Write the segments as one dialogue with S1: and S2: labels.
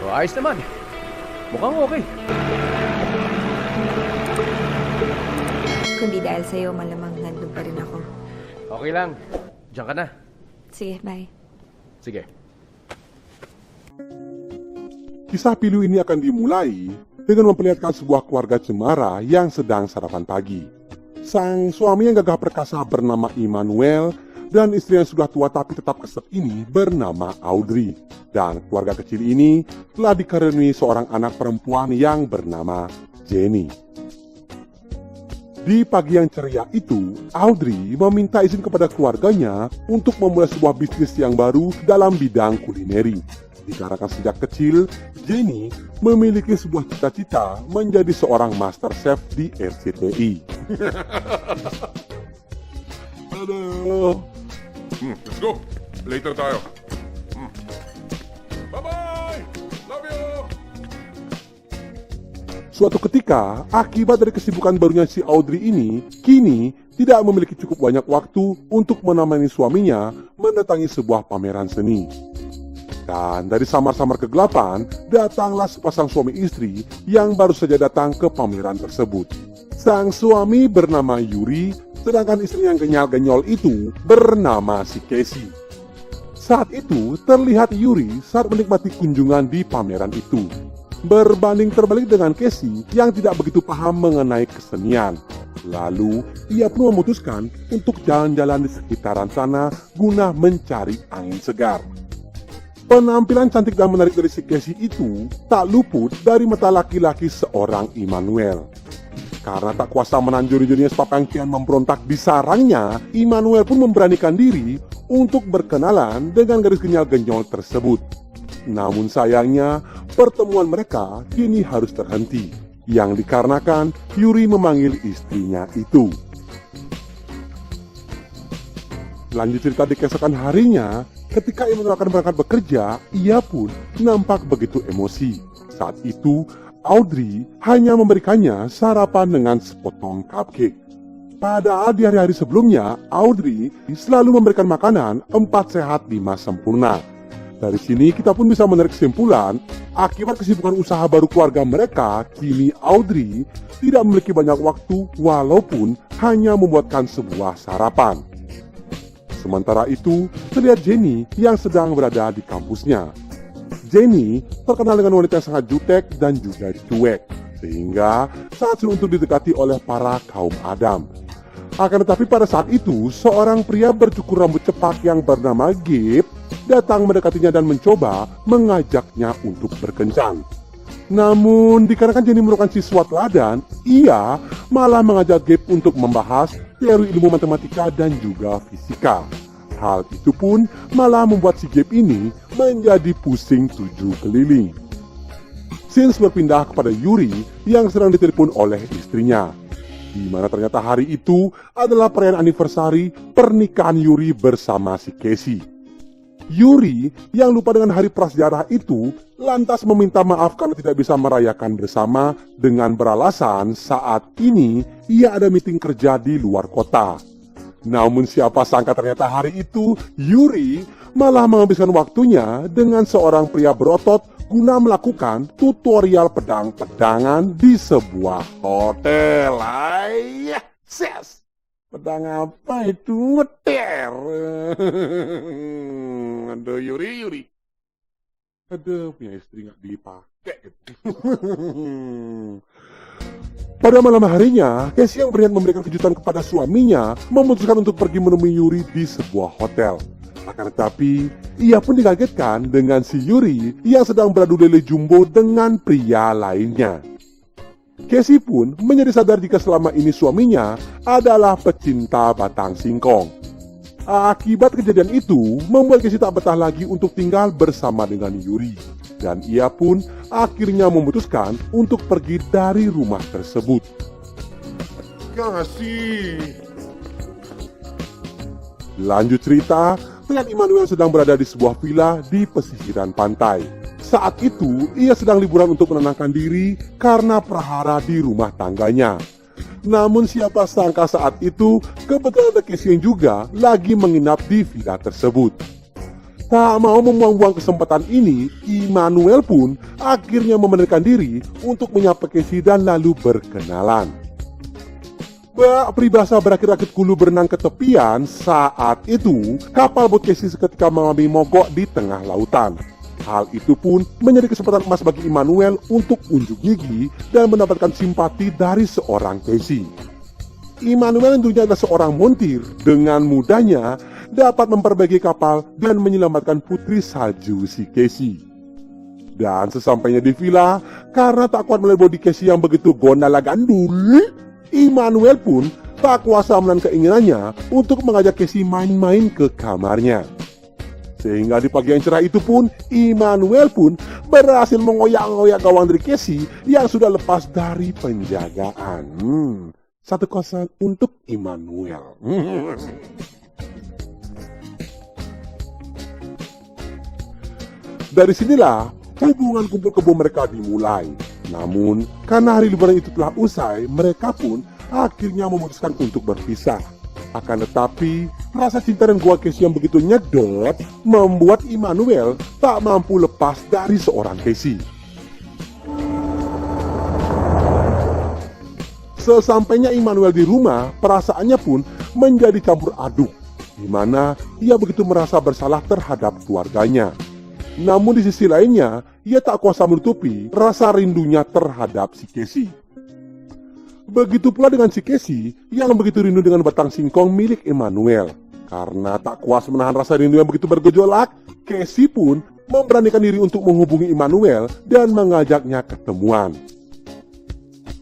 S1: Ayos naman. Mukhang okay.
S2: Kundi dahil sa'yo, malamang nandun pa rin ako.
S1: Okay lang. Diyan ka na.
S2: Sige, bye.
S1: Sige.
S3: Kisah pilu ini akan dimulai dengan memperlihatkan sebuah keluarga cemara yang sedang sarapan pagi. Sang suami yang gagah perkasa bernama Immanuel dan istri yang sudah tua tapi tetap kesep ini bernama Audrey. Dan keluarga kecil ini telah dikaruniai seorang anak perempuan yang bernama Jenny. Di pagi yang ceria itu, Audrey meminta izin kepada keluarganya untuk memulai sebuah bisnis yang baru dalam bidang kulineri. Dikarenakan sejak kecil, Jenny memiliki sebuah cita-cita menjadi seorang master chef di RCTI. Aduh.
S4: Let's go. Later tayo. Bye-bye. Love you.
S3: Suatu ketika, akibat dari kesibukan barunya si Audrey ini, kini tidak memiliki cukup banyak waktu untuk menemani suaminya mendatangi sebuah pameran seni. Dan dari samar-samar kegelapan, datanglah sepasang suami istri yang baru saja datang ke pameran tersebut. Sang suami bernama Yuri, sedangkan istri yang genyal-genyol itu bernama si Casey. Saat itu, terlihat Yuri saat menikmati kunjungan di pameran itu. Berbanding terbalik dengan Casey yang tidak begitu paham mengenai kesenian. Lalu, ia pun memutuskan untuk jalan-jalan di sekitaran sana guna mencari angin segar. Penampilan cantik dan menarik dari si Casey itu tak luput dari mata laki-laki seorang Immanuel. Karena tak kuasa menahan juri-jurinya sebab yang kian memberontak di sarangnya, Immanuel pun memberanikan diri untuk berkenalan dengan gadis genyal-genyol tersebut. Namun sayangnya, pertemuan mereka kini harus terhenti, yang dikarenakan Yuri memanggil istrinya itu. Lanjut cerita di keesokan harinya, ketika Immanuel akan berangkat bekerja, ia pun nampak begitu emosi. Saat itu, Audrey hanya memberikannya sarapan dengan sepotong cupcake. Padahal di hari-hari sebelumnya, Audrey selalu memberikan makanan 4 sehat 5 sempurna. Dari sini kita pun bisa menarik kesimpulan, akibat kesibukan usaha baru keluarga mereka, kini Audrey tidak memiliki banyak waktu walaupun hanya membuatkan sebuah sarapan. Sementara itu, terlihat Jenny yang sedang berada di kampusnya. Jenny terkenal dengan wanita yang sangat jutek dan juga cuek, sehingga sangat sulit untuk didekati oleh para kaum Adam. Akan tetapi pada saat itu, seorang pria bercukur rambut cepak yang bernama Gabe datang mendekatinya dan mencoba mengajaknya untuk berkencan. Namun, dikarenakan Jenny merupakan siswa teladan, ia malah mengajak Gabe untuk membahas teori ilmu matematika dan juga fisika. Hal itu pun malah membuat si Gabe ini menjadi pusing 7 keliling. Scenes berpindah kepada Yuri yang sedang ditelepon oleh istrinya, di mana ternyata hari itu adalah perayaan anniversary pernikahan Yuri bersama si Casey. Yuri yang lupa dengan hari prasejarah itu lantas meminta maaf karena tidak bisa merayakan bersama dengan beralasan saat ini ia ada meeting kerja di luar kota. Namun siapa sangka ternyata hari itu Yuri malah menghabiskan waktunya dengan seorang pria berotot guna melakukan tutorial pedang-pedangan di sebuah hotel. Ayah, ses! Pedang apa itu? Ngeter. Aduh, Yuri. Aduh, punya istri nggak dipakai. Pada malam harinya, Casey yang berniat memberikan kejutan kepada suaminya memutuskan untuk pergi menemui Yuri di sebuah hotel. Akan tetapi, ia pun dikagetkan dengan si Yuri yang sedang beradu lele jumbo dengan pria lainnya. Casey pun menjadi sadar jika selama ini suaminya adalah pecinta batang singkong. Akibat kejadian itu, membuat Casey tak betah lagi untuk tinggal bersama dengan Yuri. Dan ia pun akhirnya memutuskan untuk pergi dari rumah tersebut.
S4: Kasih.
S3: Lanjut cerita, terlihat Immanuel sedang berada di sebuah villa di pesisiran pantai. Saat itu, ia sedang liburan untuk menenangkan diri karena prahara di rumah tangganya. Namun siapa sangka saat itu, kebetulan ada Casey yang juga lagi menginap di villa tersebut. Tak mau membuang-buang kesempatan ini, Immanuel pun akhirnya membenarkan diri untuk menyapa Casey dan lalu berkenalan. Bak peribahasa berakit-akit kulu berenang ke tepian. Saat itu, kapal bot Casey seketika mengalami mogok di tengah lautan. Hal itu pun menjadi kesempatan emas bagi Immanuel untuk unjuk gigi dan mendapatkan simpati dari seorang Casey. Immanuel yang tentunya adalah seorang montir, dengan mudahnya dapat memperbaiki kapal dan menyelamatkan putri salju si Casey. Dan sesampainya di villa, karena tak kuat melihat bodi Casey yang begitu gondala gandul, Immanuel pun tak kuasa menahan keinginannya untuk mengajak Casey main-main ke kamarnya. Sehingga di pagi yang cerah itu pun, Immanuel pun berhasil mengoyak-ngoyak gawang dari Casey yang sudah lepas dari penjagaan. 1-0 untuk Immanuel. Dari sinilah hubungan kumpul kebo mereka dimulai. Namun, karena hari liburan itu telah usai, mereka pun akhirnya memutuskan untuk berpisah. Akan tetapi, rasa cinta dan gua Casey yang begitu nyedot membuat Immanuel tak mampu lepas dari seorang Casey. Sesampainya Immanuel di rumah, perasaannya pun menjadi campur aduk, di mana ia begitu merasa bersalah terhadap keluarganya. Namun di sisi lainnya, ia tak kuasa menutupi rasa rindunya terhadap si Casey. Begitu pula dengan si Casey yang begitu rindu dengan batang singkong milik Immanuel. Karena tak kuasa menahan rasa rindu yang begitu bergejolak, Casey pun memberanikan diri untuk menghubungi Immanuel dan mengajaknya ketemuan.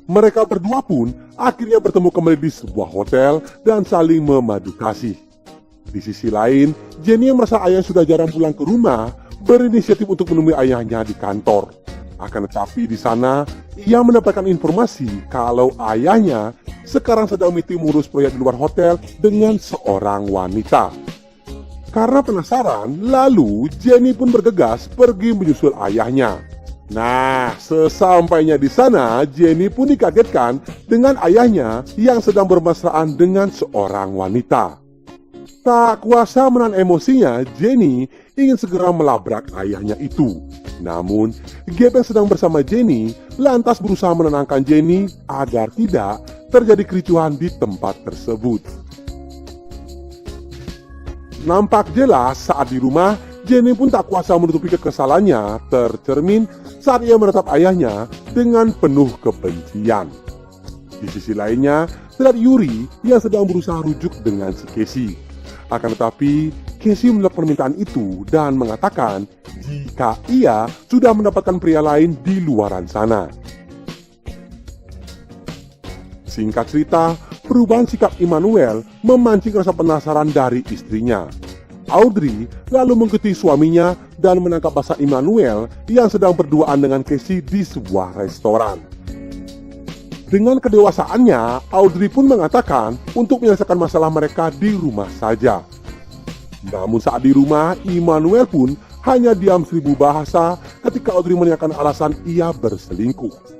S3: Mereka berdua pun akhirnya bertemu kembali di sebuah hotel dan saling memadu kasih. Di sisi lain, Jenny yang merasa ayah sudah jarang pulang ke rumah, berinisiatif untuk menemui ayahnya di kantor. Akan tetapi di sana, ia mendapatkan informasi kalau ayahnya sekarang sedang meeting mengurus proyek di luar hotel dengan seorang wanita. Karena penasaran, lalu Jenny pun bergegas pergi menyusul ayahnya. Nah, sesampainya di sana, Jenny pun dikagetkan dengan ayahnya yang sedang bermesraan dengan seorang wanita. Tak kuasa menahan emosinya, Jenny ingin segera melabrak ayahnya itu. Namun, Gap yang sedang bersama Jenny lantas berusaha menenangkan Jenny agar tidak terjadi kericuhan di tempat tersebut. Nampak jelas saat di rumah, Jenny pun tak kuasa menutupi kekesalannya tercermin saat ia menatap ayahnya dengan penuh kebencian. Di sisi lainnya, terlihat Yuri yang sedang berusaha rujuk dengan si Casey. Akan tetapi, Casey menolak permintaan itu dan mengatakan jika ia sudah mendapatkan pria lain di luaran sana. Singkat cerita, perubahan sikap Immanuel memancing rasa penasaran dari istrinya. Audrey lalu mengikuti suaminya dan menangkap basah Immanuel yang sedang berduaan dengan Casey di sebuah restoran. Dengan kedewasaannya, Audrey pun mengatakan untuk menyelesaikan masalah mereka di rumah saja. Namun saat di rumah, Immanuel pun hanya diam 1000 bahasa ketika Audrey menanyakan alasan ia berselingkuh.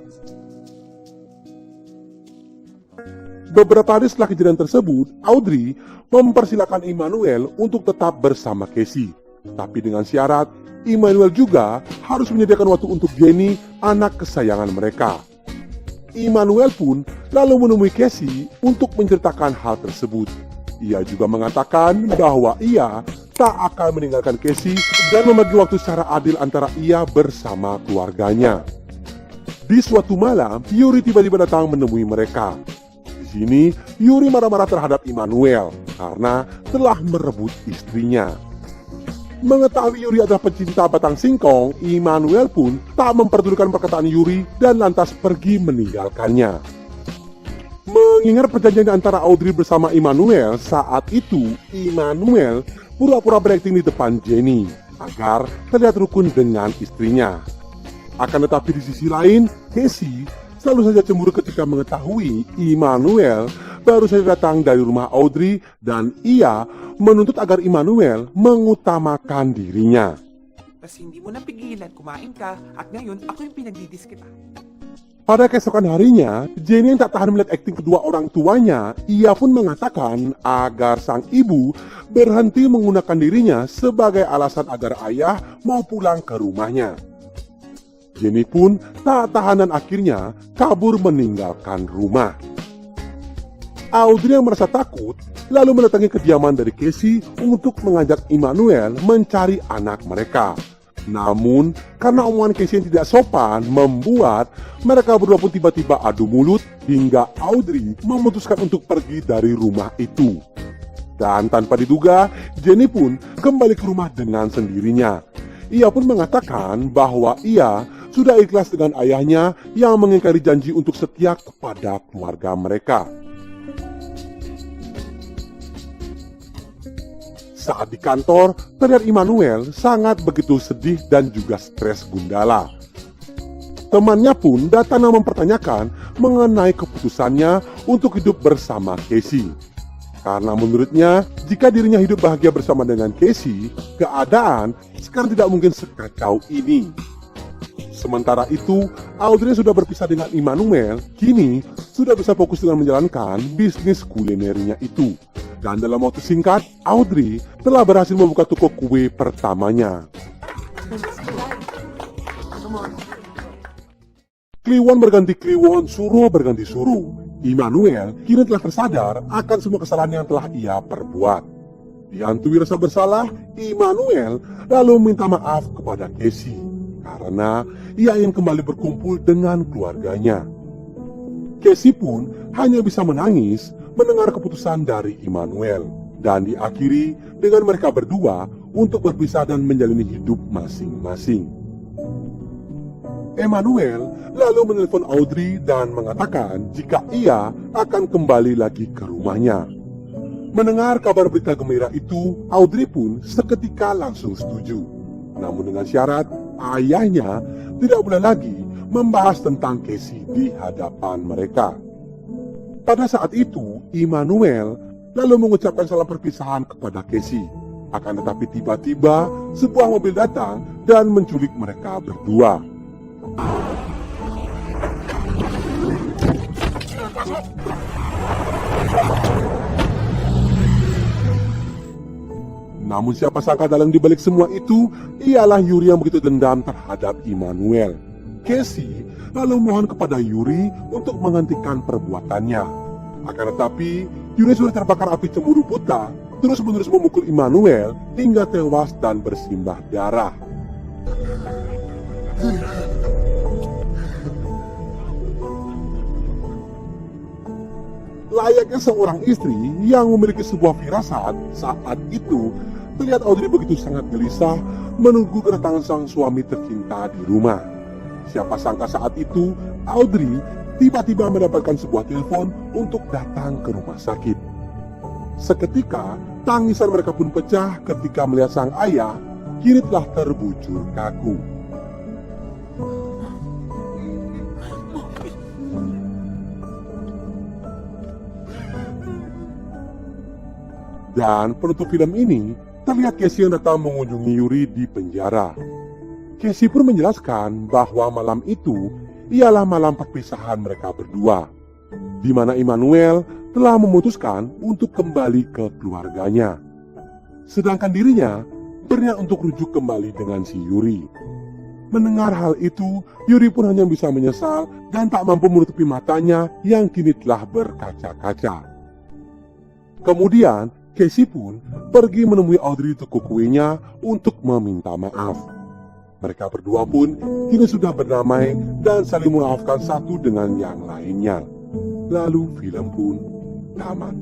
S3: Beberapa hari setelah kejadian tersebut, Audrey mempersilahkan Immanuel untuk tetap bersama Casey. Tapi dengan syarat, Immanuel juga harus menyediakan waktu untuk Jenny, anak kesayangan mereka. Immanuel pun lalu menemui Casey untuk menceritakan hal tersebut. Ia juga mengatakan bahwa ia tak akan meninggalkan Casey dan membagi waktu secara adil antara ia bersama keluarganya. Di suatu malam, Yuri tiba-tiba datang menemui mereka. Di sini, Yuri marah-marah terhadap Immanuel karena telah merebut istrinya. Mengetahui Yuri adalah pecinta batang singkong, Immanuel pun tak memperdulikan perkataan Yuri dan lantas pergi meninggalkannya. Mengingat perjanjian antara Audrey bersama Immanuel, saat itu Immanuel pura-pura berakting di depan Jenny agar terlihat rukun dengan istrinya. Akan tetapi di sisi lain, Casey selalu saja cemburu ketika mengetahui Immanuel baru saja datang dari rumah Audrey dan ia menuntut agar Immanuel mengutamakan dirinya.
S5: Tapos hindi mo napigilan, kumain ka, at ngayon ako yung pinagdidis kita.
S3: Pada keesokan harinya, Jenny yang tak tahan melihat akting kedua orang tuanya, ia pun mengatakan agar sang ibu berhenti menggunakan dirinya sebagai alasan agar ayah mau pulang ke rumahnya. Jenny pun tak tahan dan akhirnya kabur meninggalkan rumah. Audrey yang merasa takut lalu mendatangi kediaman dari Casey untuk mengajak Immanuel mencari anak mereka. Namun, karena omongan Casey yang tidak sopan membuat mereka berdua pun tiba-tiba adu mulut hingga Audrey memutuskan untuk pergi dari rumah itu. Dan tanpa diduga, Jenny pun kembali ke rumah dengan sendirinya. Ia pun mengatakan bahwa ia sudah ikhlas dengan ayahnya yang mengingkari janji untuk setia kepada keluarga mereka. Saat di kantor, terlihat Immanuel sangat begitu sedih dan juga stres gundala. Temannya pun datang dan mempertanyakan mengenai keputusannya untuk hidup bersama Casey. Karena menurutnya, jika dirinya hidup bahagia bersama dengan Casey, keadaan sekarang tidak mungkin sekacau ini. Sementara itu, Audrey sudah berpisah dengan Immanuel, kini sudah bisa fokus dengan menjalankan bisnis kulinernya itu. Dan dalam waktu singkat, Audrey telah berhasil membuka toko kue pertamanya. Kliwon berganti Kliwon, Suro berganti Suro. Immanuel kini telah tersadar akan semua kesalahan yang telah ia perbuat. Dihantui rasa bersalah, Immanuel lalu minta maaf kepada Casey karena ia ingin kembali berkumpul dengan keluarganya. Casey pun hanya bisa menangis mendengar keputusan dari Immanuel dan diakhiri dengan mereka berdua untuk berpisah dan menjalani hidup masing-masing. Immanuel lalu menelpon Audrey dan mengatakan jika ia akan kembali lagi ke rumahnya. Mendengar kabar berita gembira itu, Audrey pun seketika langsung setuju. Namun dengan syarat ayahnya tidak boleh lagi membahas tentang Casey di hadapan mereka. Pada saat itu, Immanuel lalu mengucapkan salam perpisahan kepada Casey. Akan tetapi tiba-tiba sebuah mobil datang dan menculik mereka berdua. Namun siapa sangka dalam dibalik semua itu, ialah Yuri yang begitu dendam terhadap Immanuel. Casey lalu mohon kepada Yuri untuk menghentikan perbuatannya. Akan tetapi, Yuri sudah terbakar api cemburu buta, terus-menerus memukul Immanuel hingga tewas dan bersimbah darah. Layaknya seorang istri yang memiliki sebuah firasat, saat itu terlihat Audrey begitu sangat gelisah menunggu kedatangan sang suami tercinta di rumah. Siapa sangka saat itu Audrey tiba-tiba mendapatkan sebuah telepon untuk datang ke rumah sakit. Seketika tangisan mereka pun pecah ketika melihat sang ayah kini telah terbujur kaku. Dan penutup film ini terlihat Casey yang datang mengunjungi Yuri di penjara. Casey pun menjelaskan bahwa malam itu ialah malam perpisahan mereka berdua, di mana Immanuel telah memutuskan untuk kembali ke keluarganya. Sedangkan dirinya berniat untuk rujuk kembali dengan si Yuri. Mendengar hal itu, Yuri pun hanya bisa menyesal dan tak mampu menutupi matanya yang kini telah berkaca-kaca. Kemudian, Casey pun pergi menemui Audrey di toko kuenya untuk meminta maaf. Mereka berdua pun kini sudah berdamai dan saling memaafkan satu dengan yang lainnya. Lalu film pun tamat.